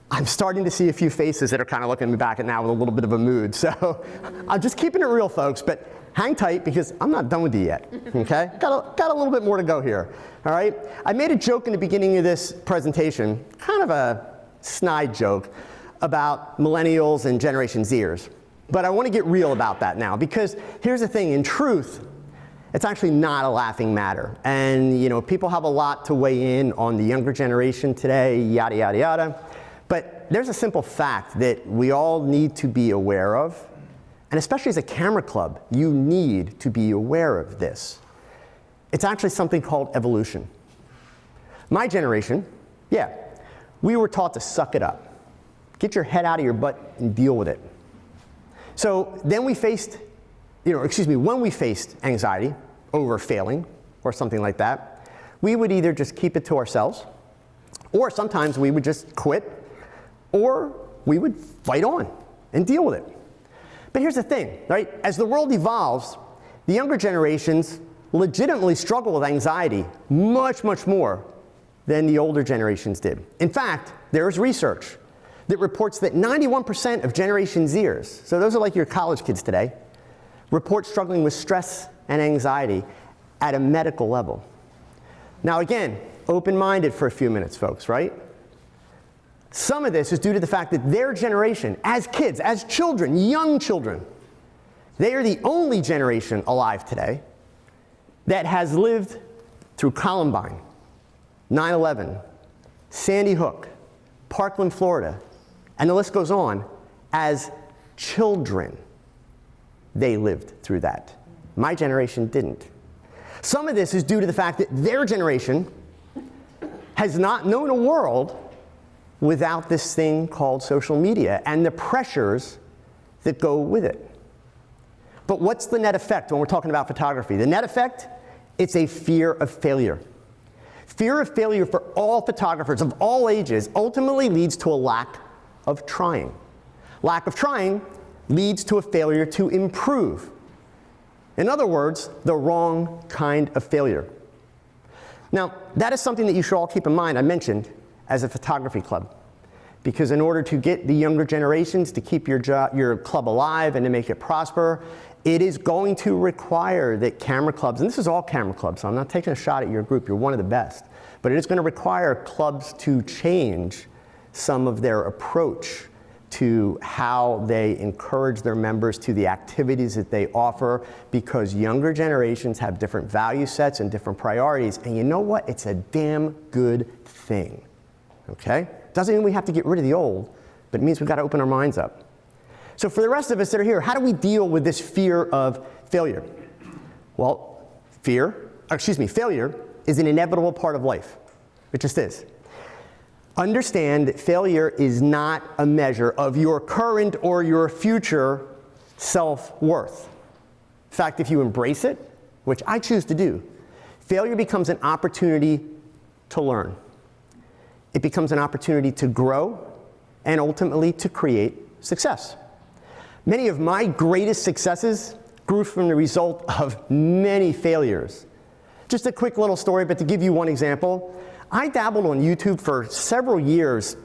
I'm starting to see a few faces that are kind of looking at me back at now with a little bit of a mood. So I'm just keeping it real, folks, but hang tight because I'm not done with you yet, okay? Got a little bit more to go here, all right? I made a joke in the beginning of this presentation, kind of a snide joke, about millennials and Generation Zers. But I want to get real about that now because here's the thing, in truth, it's actually not a laughing matter. And you know, people have a lot to weigh in on the younger generation today, yada, yada, yada. But there's a simple fact that we all need to be aware of. And especially as a camera club, you need to be aware of this. It's actually something called evolution. My generation, yeah, we were taught to suck it up. Get your head out of your butt and deal with it. So then we faced, when we faced anxiety over failing or something like that, we would either just keep it to ourselves, or sometimes we would just quit, or we would fight on and deal with it. But here's the thing, right? As the world evolves, the younger generations legitimately struggle with anxiety much, much more than the older generations did. In fact, there is research that reports that 91% of Generation Zers, so those are like your college kids today, report struggling with stress and anxiety at a medical level. Now again, open-minded for a few minutes, folks, right? Some of this is due to the fact that their generation, as kids, as children, young children, they are the only generation alive today that has lived through Columbine, 9/11, Sandy Hook, Parkland, Florida, and the list goes on. As children, they lived through that. My generation didn't. Some of this is due to the fact that their generation has not known a world without this thing called social media and the pressures that go with it. But what's the net effect when we're talking about photography? The net effect, it's a fear of failure. Fear of failure for all photographers of all ages ultimately leads to a lack of trying. Lack of trying leads to a failure to improve. In other words, the wrong kind of failure. Now, that is something that you should all keep in mind, I mentioned, as a photography club. Because in order to get the younger generations to keep your club alive and to make it prosper, it is going to require that camera clubs, and this is all camera clubs, so I'm not taking a shot at your group, you're one of the best, but it is going to require clubs to change some of their approach to how they encourage their members to the activities that they offer, because younger generations have different value sets and different priorities, and you know what? It's a damn good thing, okay? Doesn't mean we have to get rid of the old, but it means we've got to open our minds up. So for the rest of us that are here, how do we deal with this fear of failure? Well, failure is an inevitable part of life. It just is. Understand that failure is not a measure of your current or your future self-worth. In fact, if you embrace it, which I choose to do, failure becomes an opportunity to learn. It becomes an opportunity to grow and ultimately to create success. Many of my greatest successes grew from the result of many failures. Just a quick little story, but to give you one example, I dabbled on YouTube for several years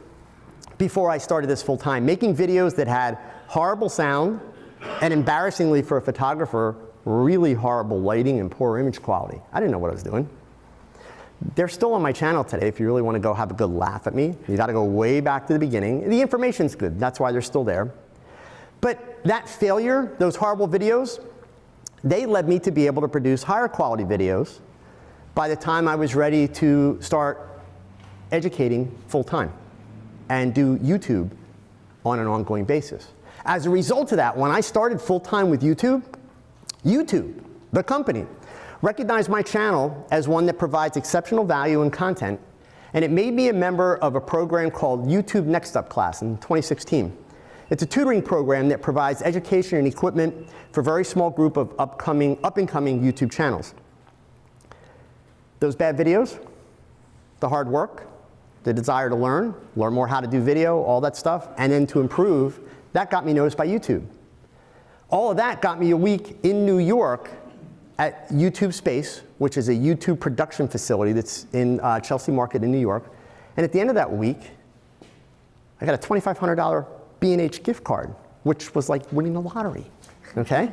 before I started this full time, making videos that had horrible sound and, embarrassingly for a photographer, really horrible lighting and poor image quality. I didn't know what I was doing. They're still on my channel today if you really want to go have a good laugh at me. You got to go way back to the beginning. The information's good, that's why they're still there. But that failure, those horrible videos, they led me to be able to produce higher quality videos by the time I was ready to start educating full time and do YouTube on an ongoing basis. As a result of that, when I started full time with YouTube, the company, recognized my channel as one that provides exceptional value and content, and it made me a member of a program called YouTube Next Up Class in 2016. It's a tutoring program that provides education and equipment for a very small group of up-and-coming YouTube channels. Those bad videos, the hard work, the desire to learn more how to do video, all that stuff, and then to improve, that got me noticed by YouTube. All of that got me a week in New York at YouTube Space, which is a YouTube production facility that's in Chelsea Market in New York. And at the end of that week, I got a $2,500 B&H gift card, which was like winning the lottery, okay?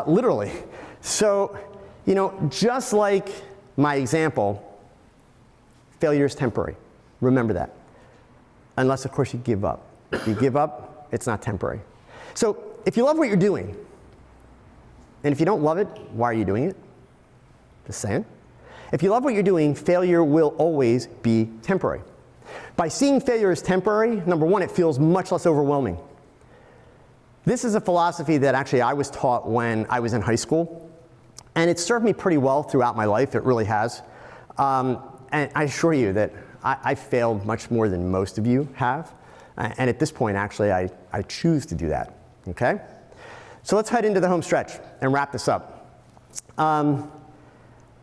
Literally. So, you know, just like my example, failure is temporary. Remember that. Unless, of course, you give up. If you give up, it's not temporary. So if you love what you're doing, and if you don't love it, why are you doing it? Just saying. If you love what you're doing, failure will always be temporary. By seeing failure as temporary, number one, it feels much less overwhelming. This is a philosophy that actually I was taught when I was in high school, and it's served me pretty well throughout my life. It really has. And I assure you that I failed much more than most of you have. And at this point, actually, I choose to do that, okay? So let's head into the home stretch and wrap this up.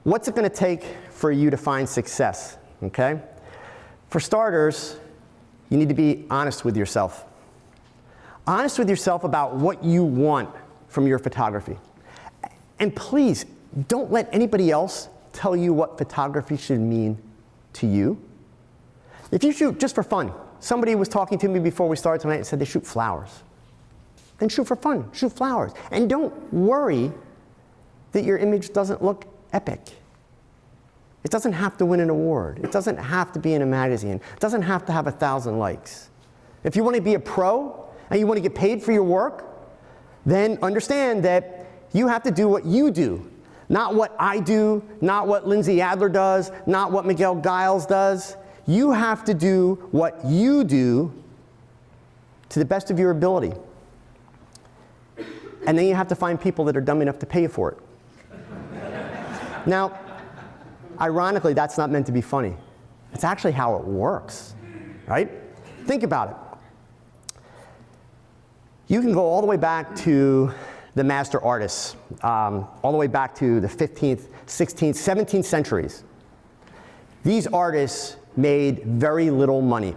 What's it gonna take for you to find success, okay? For starters, you need to be honest with yourself. Honest with yourself about what you want from your photography. And please, don't let anybody else tell you what photography should mean to you. If you shoot just for fun, somebody was talking to me before we started tonight and said they shoot flowers. Then shoot for fun, shoot flowers. And don't worry that your image doesn't look epic. It doesn't have to win an award. It doesn't have to be in a magazine. It doesn't have to have 1,000 likes. If you want to be a pro and you want to get paid for your work, then understand that you have to do what you do. Not what I do, not what Lindsay Adler does, not what Miguel Giles does. You have to do what you do to the best of your ability. And then you have to find people that are dumb enough to pay you for it. Now, ironically, that's not meant to be funny. It's actually how it works, right? Think about it. You can go all the way back to the master artists, all the way back to the 15th, 16th, 17th centuries. These artists made very little money,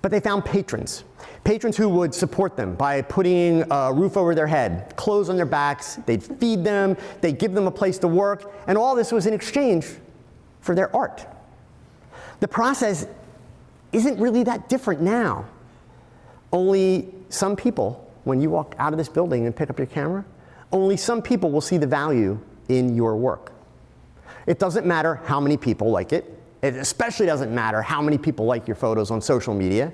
but they found patrons. Patrons who would support them by putting a roof over their head, clothes on their backs, they'd feed them, they'd give them a place to work, and all this was in exchange for their art. The process isn't really that different now. Only some people, when you walk out of this building and pick up your camera, only some people will see the value in your work. It doesn't matter how many people like it. It especially doesn't matter how many people like your photos on social media.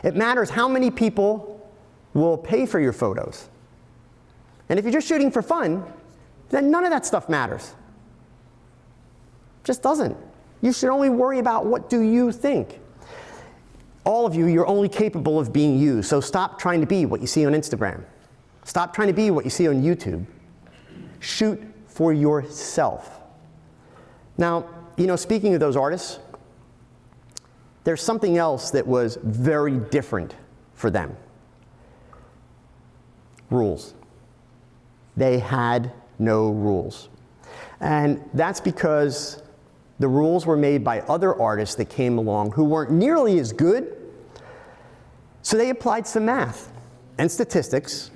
It matters how many people will pay for your photos. And if you're just shooting for fun, then none of that stuff matters. Just doesn't. You should only worry about what do you think. All of you, you're only capable of being you, so stop trying to be what you see on Instagram. Stop trying to be what you see on YouTube. Shoot for yourself. Now, you know, speaking of those artists, there's something else that was very different for them. Rules. They had no rules. And that's because the rules were made by other artists that came along who weren't nearly as good. So they applied some math and statistics.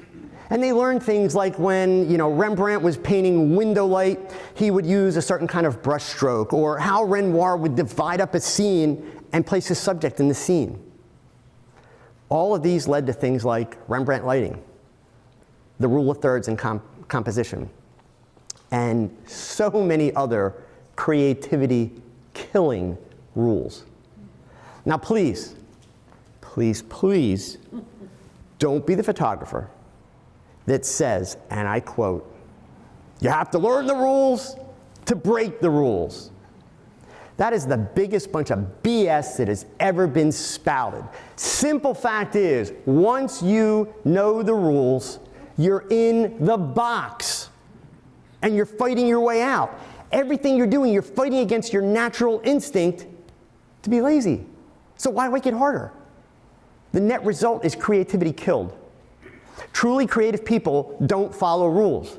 And they learned things like when, you know, Rembrandt was painting window light, he would use a certain kind of brush stroke, or how Renoir would divide up a scene and place his subject in the scene. All of these led to things like Rembrandt lighting, the rule of thirds in composition, and so many other creativity-killing rules. Now please, please, please, don't be the photographer that says, and I quote, "You have to learn the rules to break the rules." That is the biggest bunch of BS that has ever been spouted. Simple fact is, once you know the rules, you're in the box and you're fighting your way out. Everything you're doing, you're fighting against your natural instinct to be lazy. So why make it harder? The net result is creativity killed. Truly creative people don't follow rules.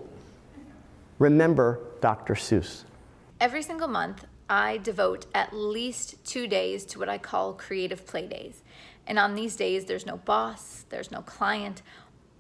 Remember Dr. Seuss. Every single month, I devote at least 2 days to what I call creative play days. And on these days, there's no boss, there's no client.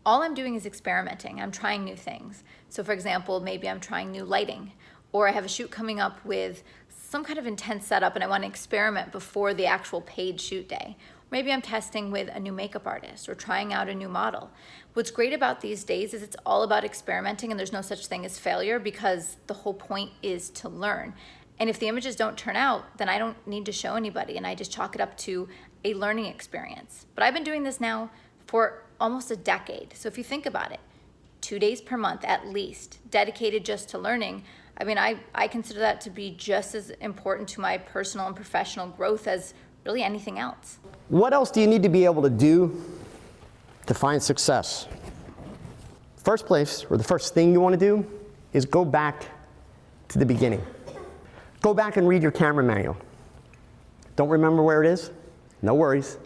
all I'm doing is experimenting. I'm trying new things. So for example, maybe I'm trying new lighting, or I have a shoot coming up with some kind of intense setup and I want to experiment before the actual paid shoot day. Maybe I'm testing with a new makeup artist or trying out a new model. What's great about these days is it's all about experimenting, and there's no such thing as failure because the whole point is to learn. And if the images don't turn out, then I don't need to show anybody, and I just chalk it up to a learning experience. But I've been doing this now for almost a decade. So if you think about it, 2 days per month at least, dedicated just to learning. I mean, I consider that to be just as important to my personal and professional growth as really anything else. What else do you need to be able to do to find success? First place, or the first thing you want to do, is go back to the beginning. Go back and read your camera manual. Don't remember where it is? No worries.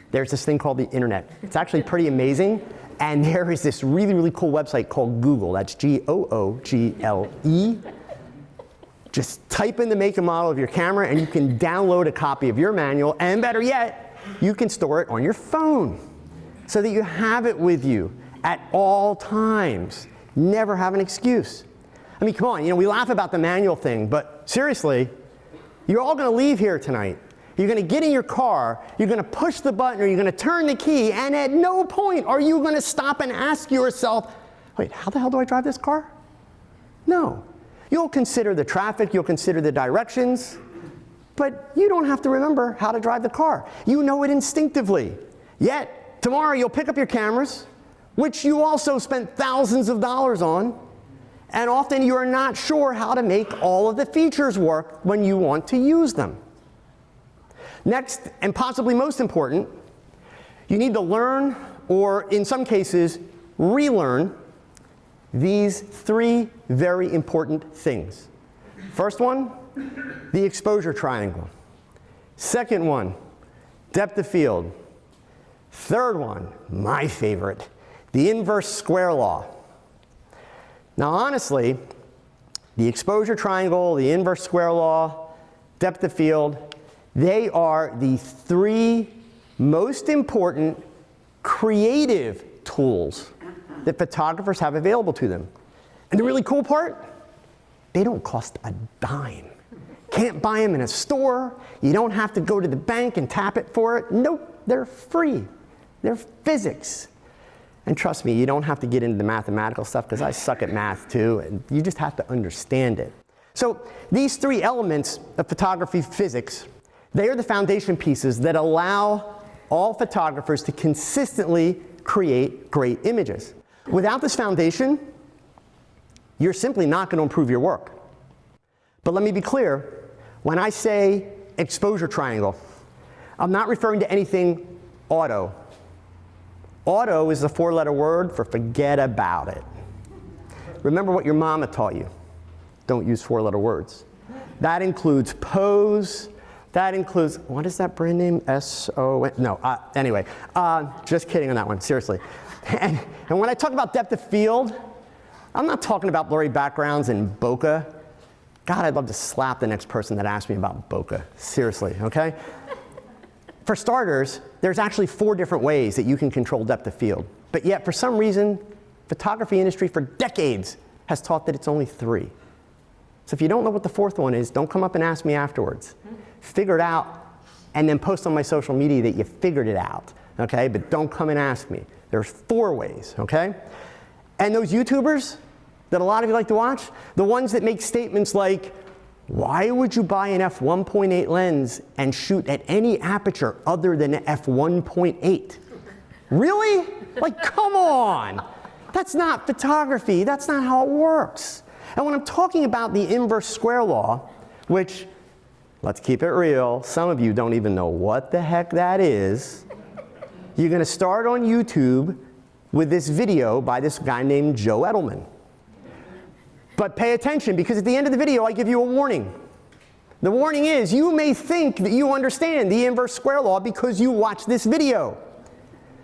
There's this thing called the internet. It's actually pretty amazing. And there is this really, really cool website called Google. That's Google. Just type in the make and model of your camera and you can download a copy of your manual, and better yet, you can store it on your phone so that you have it with you at all times. Never have an excuse. I mean, come on, we laugh about the manual thing, but seriously, you're all gonna leave here tonight. You're gonna get in your car, you're gonna push the button, or you're gonna turn the key, and at no point are you gonna stop and ask yourself, wait, how the hell do I drive this car? No. You'll consider the traffic, you'll consider the directions, but you don't have to remember how to drive the car. You know it instinctively. Yet, tomorrow you'll pick up your cameras, which you also spent thousands of dollars on, and often you are not sure how to make all of the features work when you want to use them. Next, and possibly most important, you need to learn, or in some cases, relearn, these 3 very important things. First one, the exposure triangle. Second one, depth of field. Third one, my favorite, the inverse square law. Now honestly, the exposure triangle, the inverse square law, depth of field, they are the 3 most important creative tools that photographers have available to them. And the really cool part, they don't cost a dime. Can't buy them in a store. You don't have to go to the bank and tap it for it. Nope, they're free. They're physics. And trust me, you don't have to get into the mathematical stuff because I suck at math too, and you just have to understand it. So these 3 elements of photography physics, they are the foundation pieces that allow all photographers to consistently create great images. Without this foundation, you're simply not going to improve your work. But let me be clear, when I say exposure triangle, I'm not referring to anything auto. Auto is the 4-letter word for forget about it. Remember what your mama taught you. Don't use 4-letter words. That includes pose. That includes, what is that brand name? S-O-N? No, anyway, just kidding on that one, seriously. And when I talk about depth of field, I'm not talking about blurry backgrounds and bokeh. God, I'd love to slap the next person that asks me about bokeh. Seriously, okay? For starters, there's actually 4 different ways that you can control depth of field. But yet, for some reason, photography industry for decades has taught that it's only 3. So if you don't know what the 4th one is, don't come up and ask me afterwards. Figure it out, and then post on my social media that you figured it out, okay? But don't come and ask me. There's 4 ways, okay? And those YouTubers that a lot of you like to watch, the ones that make statements like, why would you buy an f1.8 lens and shoot at any aperture other than f1.8? Really? Like, come on. That's not photography. That's not how it works. And when I'm talking about the inverse square law, which, let's keep it real, some of you don't even know what the heck that is. You're going to start on YouTube with this video by this guy named Joe Edelman. But pay attention, because at the end of the video, I give you a warning. The warning is, you may think that you understand the inverse square law because you watch this video.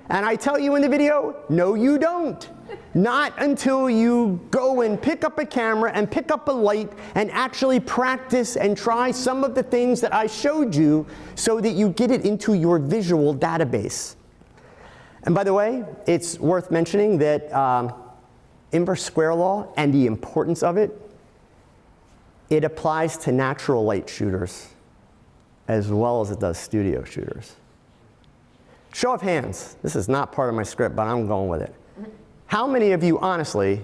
And I tell you in the video, no you don't. Not until you go and pick up a camera and pick up a light and actually practice and try some of the things that I showed you so that you get it into your visual database. And by the way, it's worth mentioning that inverse square law and the importance of it, it applies to natural light shooters as well as it does studio shooters. Show of hands. This is not part of my script, but I'm going with it. How many of you honestly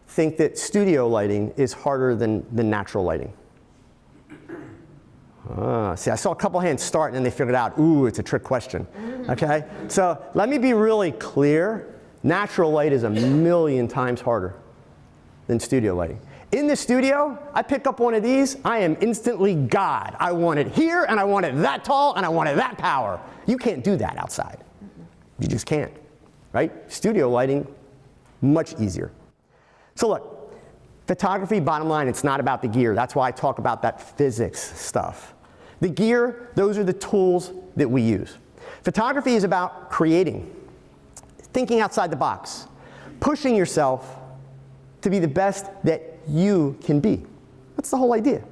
think that studio lighting is harder than natural lighting? See, I saw a couple hands start and then they figured out, ooh, it's a trick question. Okay? So let me be really clear. Natural light is 1,000,000 times harder than studio lighting. In the studio, I pick up one of these, I am instantly God. I want it here, and I want it that tall, and I want it that power. You can't do that outside. You just can't, right? Studio lighting, much easier. So look, photography, bottom line, it's not about the gear. That's why I talk about that physics stuff. The gear, those are the tools that we use. Photography is about creating, thinking outside the box, pushing yourself to be the best that you can be. That's the whole idea.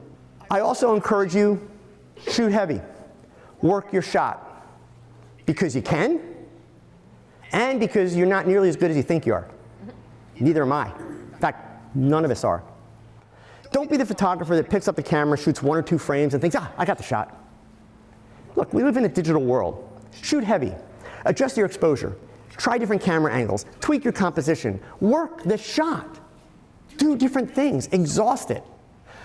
I also encourage you, shoot heavy, work your shot, because you can, and because you're not nearly as good as you think you are. Neither am I. In fact, none of us are. Don't be the photographer that picks up the camera, shoots 1 or 2 frames, and thinks, I got the shot. Look, we live in a digital world. Shoot heavy. Adjust your exposure. Try different camera angles. Tweak your composition. Work the shot. Do different things. Exhaust it.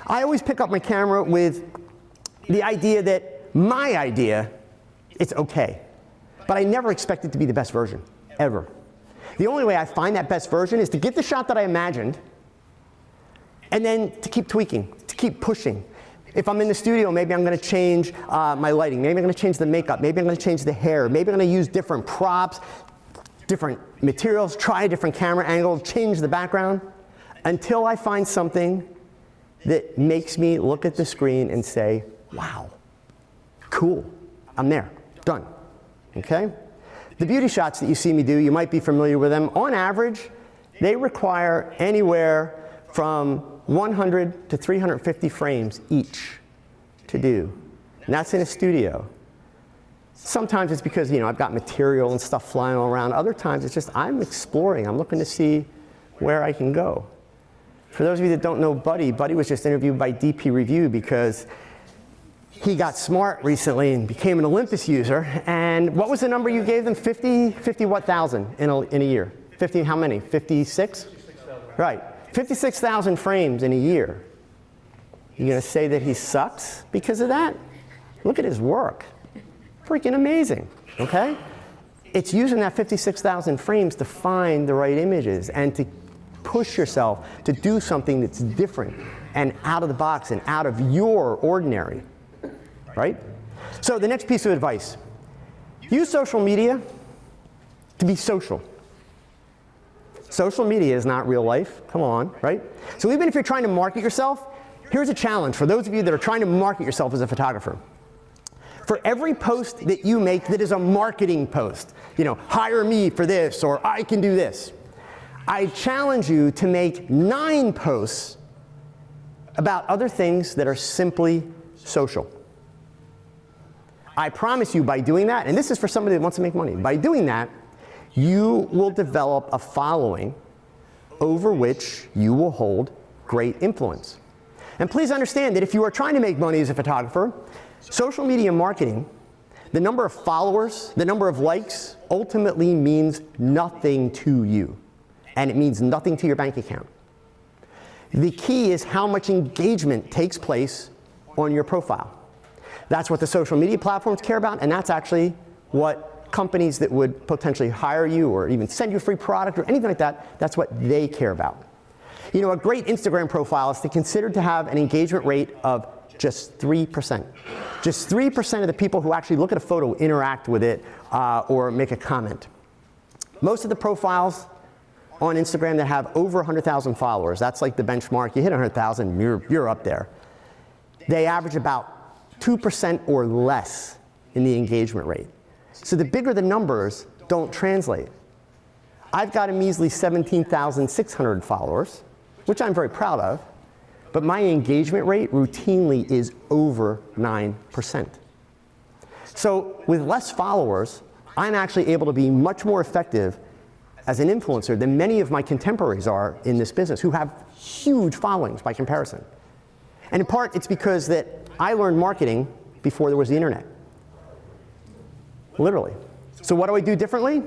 I always pick up my camera with the idea that my idea, it's okay. But I never expect it to be the best version, ever. The only way I find that best version is to get the shot that I imagined and then to keep tweaking, to keep pushing. If I'm in the studio, maybe I'm going to change my lighting. Maybe I'm going to change the makeup. Maybe I'm going to change the hair. Maybe I'm going to use different props, different materials, try a different camera angle, change the background until I find something that makes me look at the screen and say, wow, cool, I'm there, done, okay? The beauty shots that you see me do, you might be familiar with them. On average, they require anywhere from 100 to 350 frames each to do. And that's in a studio. Sometimes it's because, I've got material and stuff flying all around. Other times it's just I'm exploring. I'm looking to see where I can go. For those of you that don't know Buddy, Buddy was just interviewed by DP Review because he got smart recently and became an Olympus user. And what was the number you gave them? 50 what thousand in a year? 50 how many? 56? 56,000. Right. 56,000 frames in a year. You're going to say that he sucks because of that? Look at his work. Freaking amazing, okay? It's using that 56,000 frames to find the right images and to push yourself to do something that's different and out of the box and out of your ordinary, right? So the next piece of advice, use social media to be social. Social media is not real life, come on, right? So even if you're trying to market yourself, here's a challenge for those of you that are trying to market yourself as a photographer. For every post that you make that is a marketing post, hire me for this or I can do this, I challenge you to make 9 posts about other things that are simply social. I promise you by doing that, and this is for somebody that wants to make money, by doing that, you will develop a following over which you will hold great influence. And please understand that if you are trying to make money as a photographer, social media marketing, the number of followers, the number of likes, ultimately means nothing to you. And it means nothing to your bank account. The key is how much engagement takes place on your profile. That's what the social media platforms care about, and that's actually what companies that would potentially hire you or even send you a free product or anything like that, that's what they care about. A great Instagram profile is considered to have an engagement rate of just 3%. Just 3% of the people who actually look at a photo interact with it or make a comment. Most of the profiles on Instagram that have over 100,000 followers, that's like the benchmark. You hit 100,000, you're up there. They average about 2% or less in the engagement rate. So the bigger the numbers don't translate. I've got a measly 17,600 followers, which I'm very proud of, but my engagement rate routinely is over 9%. So with less followers, I'm actually able to be much more effective as an influencer than many of my contemporaries are in this business who have huge followings by comparison. And in part, it's because that I learned marketing before there was the internet. Literally. So what do I do differently?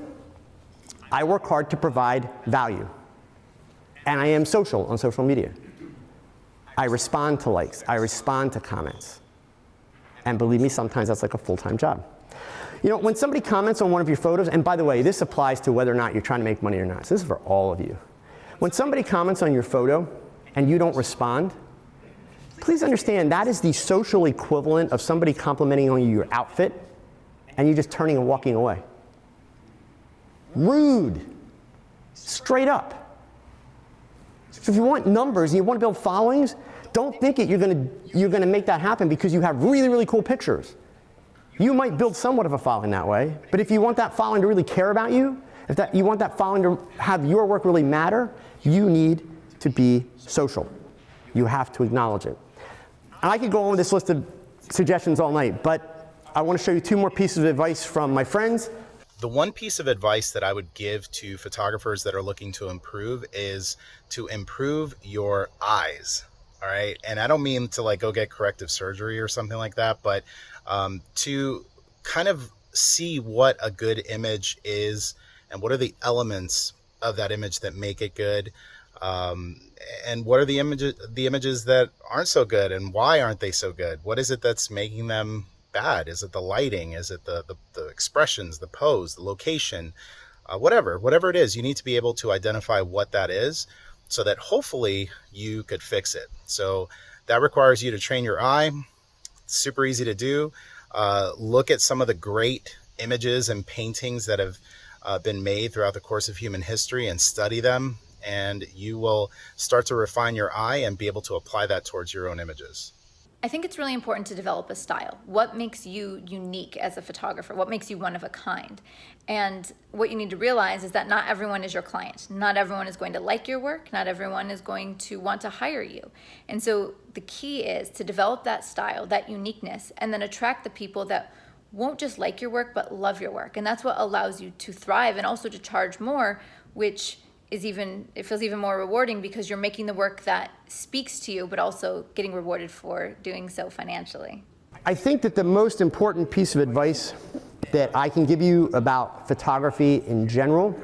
I work hard to provide value. And I am social on social media. I respond to likes. I respond to comments. And believe me, sometimes that's like a full-time job. You know, when somebody comments on one of your photos, and by the way, this applies to whether or not you're trying to make money or not. So this is for all of you. When somebody comments on your photo and you don't respond, please understand that is the social equivalent of somebody complimenting on your outfit and you just turning and walking away. Rude. Straight up. So if you want numbers and you want to build followings, don't think that you're gonna make that happen because you have really, really cool pictures. You might build somewhat of a following that way, but if you want that following to really care about you, if you want that following to have your work really matter, you need to be social. You have to acknowledge it. And I could go on with this list of suggestions all night, but I want to show you two more pieces of advice from my friends. The one piece of advice that I would give to photographers that are looking to improve is to improve your eyes. All right. And I don't mean to like go get corrective surgery or something like that, but to kind of see what a good image is and what are the elements of that image that make it good. And what are the images that aren't so good and why aren't they so good? What is it that's making them bad? Is it the lighting? Is it the expressions, the pose, the location, whatever it is, you need to be able to identify what that is so that hopefully you could fix it. So that requires you to train your eye. It's super easy to do. Look at some of the great images and paintings that have been made throughout the course of human history and study them, and you will start to refine your eye and be able to apply that towards your own images. I think it's really important to develop a style. What makes you unique as a photographer? What makes you one of a kind? And what you need to realize is that not everyone is your client. Not everyone is going to like your work. Not everyone is going to want to hire you. And so the key is to develop that style, that uniqueness, and then attract the people that won't just like your work, but love your work. And that's what allows you to thrive and also to charge more, which it feels even more rewarding because you're making the work that speaks to you, but also getting rewarded for doing so financially. I think that the most important piece of advice that I can give you about photography in general,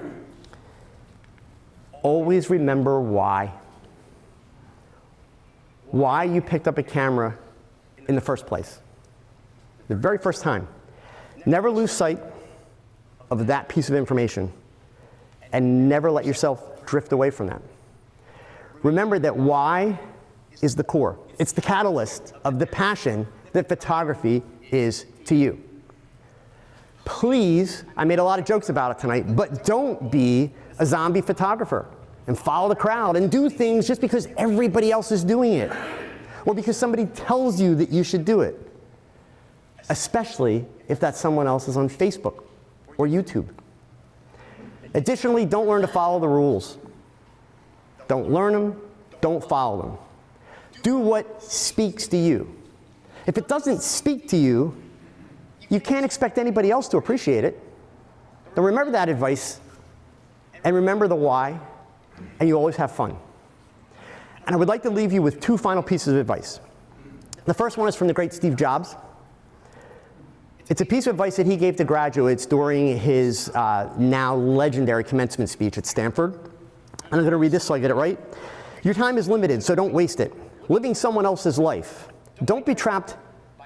always remember why. Why you picked up a camera in the first place. The very first time. Never lose sight of that piece of information. And never let yourself drift away from that. Remember that why is the core. It's the catalyst of the passion that photography is to you. Please, I made a lot of jokes about it tonight, but don't be a zombie photographer and follow the crowd and do things just because everybody else is doing it or because somebody tells you that you should do it, especially if that someone else is on Facebook or YouTube. Additionally, don't learn to follow the rules. Don't learn them, don't follow them. Do what speaks to you. If it doesn't speak to you, you can't expect anybody else to appreciate it. Then remember that advice and remember the why, and you always have fun. And I would like to leave you with two final pieces of advice. The first one is from the great Steve Jobs. It's a piece of advice that he gave to graduates during his now legendary commencement speech at Stanford. And I'm going to read this so I get it right. Your time is limited, so don't waste it. Living someone else's life. Don't be trapped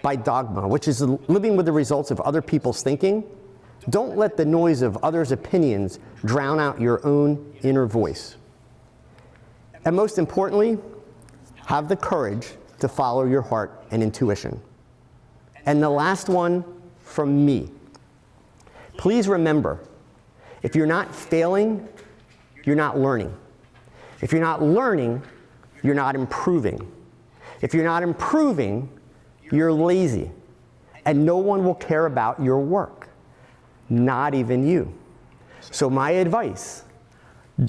by dogma, which is living with the results of other people's thinking. Don't let the noise of others' opinions drown out your own inner voice. And most importantly, have the courage to follow your heart and intuition. And the last one from me. Please remember, if you're not failing, you're not learning. If you're not learning, you're not improving. If you're not improving, you're lazy. And no one will care about your work, not even you. So my advice,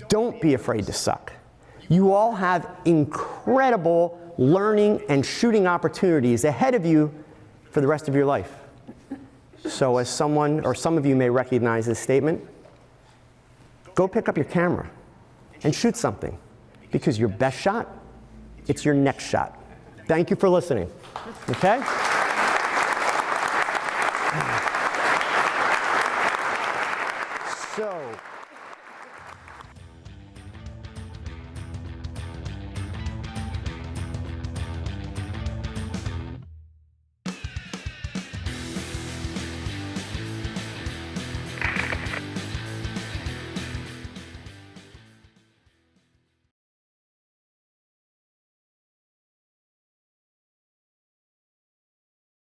don't be afraid to suck. You all have incredible learning and shooting opportunities ahead of you for the rest of your life. So as someone, or some of you may recognize this statement, go pick up your camera and shoot something, because your best shot, it's your next shot. Thank you for listening. Okay? So.